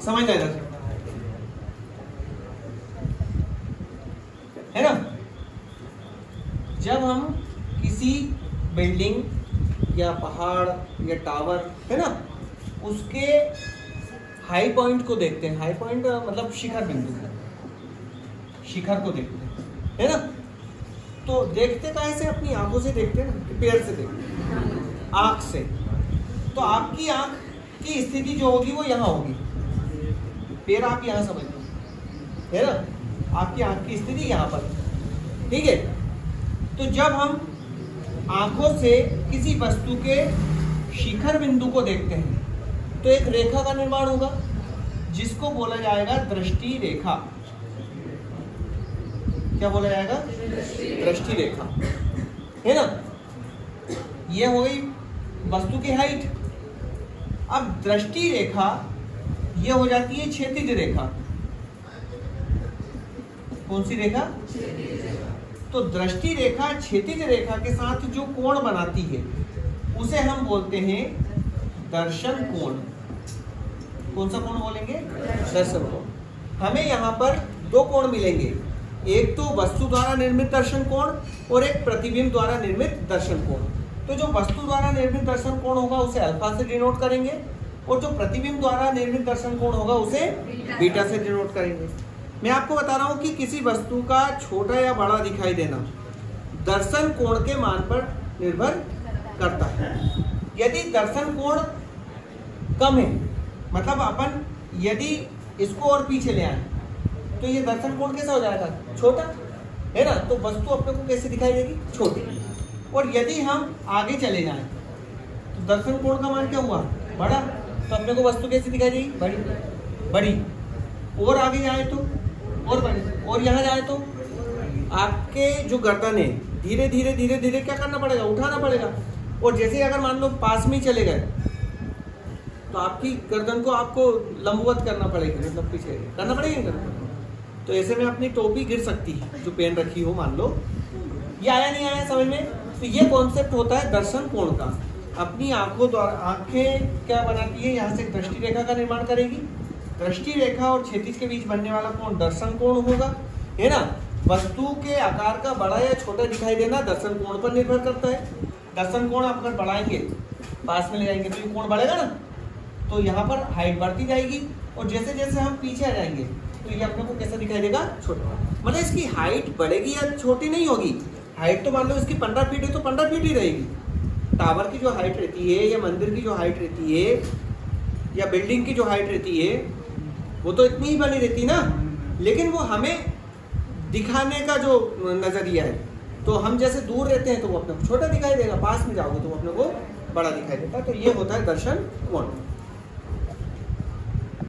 समझ लेना है ना। जब हम किसी बिल्डिंग या पहाड़ या टावर है ना, उसके हाई पॉइंट को देखते हैं, हाई पॉइंट मतलब शिखर बिंदु, शिखर को देखते हैं है ना, तो देखते काहे से? अपनी आंखों से देखते हैं ना, पैर से देखते हैं, आंख से। तो आपकी आंख की स्थिति जो होगी वो यहाँ होगी, पैर आप यहाँ समझ लो है ना, आपकी आंख की स्थिति यहाँ पर, ठीक है। तो जब हम आंखों से किसी वस्तु के शिखर बिंदु को देखते हैं तो एक रेखा का निर्माण होगा जिसको बोला जाएगा दृष्टि रेखा। क्या बोला जाएगा? दृष्टि रेखा, है ना। ये हो गई वस्तु की हाइट। अब दृष्टि रेखा ये हो जाती है क्षैतिज रेखा। कौन सी रेखा? तो दृष्टि रेखा क्षैतिज रेखा के साथ जो कोण बनाती है उसे हम बोलते हैं दर्शन कोण। कौन सा कोण बोलेंगे? दर्शन कोण। हमें यहाँ पर दो कोण मिलेंगे, एक तो वस्तु द्वारा निर्मित दर्शन कोण और एक प्रतिबिंब द्वारा निर्मित दर्शन कोण। तो जो वस्तु द्वारा निर्मित दर्शन कोण होगा उसे अल्फा से डिनोट करेंगे और जो प्रतिबिंब द्वारा निर्मित दर्शन कोण होगा उसे बीटा से डिनोट करेंगे। मैं आपको बता रहा हूं कि किसी वस्तु का छोटा या बड़ा दिखाई देना दर्शन कोण के मान पर निर्भर करता है। यदि दर्शन कोण कम है, मतलब अपन यदि इसको और पीछे ले आए तो ये दर्शन कोण कैसा हो जाएगा? छोटा, है ना। तो वस्तु अपने को कैसे दिखाई देगी? छोटी। और यदि हम आगे चले जाएं तो दर्शन कोण का मान क्या हुआ? बड़ा। तो अपने को वस्तु कैसी दिखाई देगी? बड़ी। बड़ी। और आगे जाए तो और बड़ी, और यहाँ जाए तो आपके जो गर्दन है धीरे धीरे धीरे धीरे क्या करना पड़ेगा? उठाना पड़ेगा। और जैसे अगर मान लो पास में ही चले गए तो आपकी गर्दन को आपको लंबवत करना पड़ेगा, मतलब पीछे करना पड़ेगा। तो ऐसे में अपनी टोपी गिर सकती है जो पहन रखी हो, मान लो। ये आया नहीं आया समझ में? तो ये कॉन्सेप्ट होता है दर्शन कोण का। अपनी आंखों द्वारा, आंखें क्या बनाती है? यहाँ से दृष्टि रेखा का निर्माण करेगी। दृष्टि रेखा और क्षैतिज के बीच बनने वाला कोण दर्शन कोण होगा, है ना। वस्तु के आकार का बड़ा या छोटा दिखाई देना दर्शन कोण पर निर्भर करता है। दर्शन कोण आप अगर बढ़ाएंगे, पास में ले जाएंगे तो ये कोण बढ़ेगा ना, तो यहाँ पर हाइट बढ़ती जाएगी। और जैसे जैसे हम पीछे आ जाएंगे तो ये अपने को कैसा दिखाई देगा? छोटा। मतलब इसकी हाइट बढ़ेगी या छोटी नहीं होगी। हाइट तो मान लो इसकी 15 फीट है तो 15 फीट ही रहेगी। टावर की जो हाइट रहती है या मंदिर की जो हाइट रहती है या बिल्डिंग की जो हाइट रहती है वो तो इतनी ही बनी रहती ना, लेकिन वो हमें दिखाने का जो नजरिया है, तो हम जैसे दूर रहते हैं तो वो अपने को छोटा दिखाई देगा, पास में जाओगे तो वो अपने को बड़ा दिखाई देता है। तो ये होता है दर्शन कोण।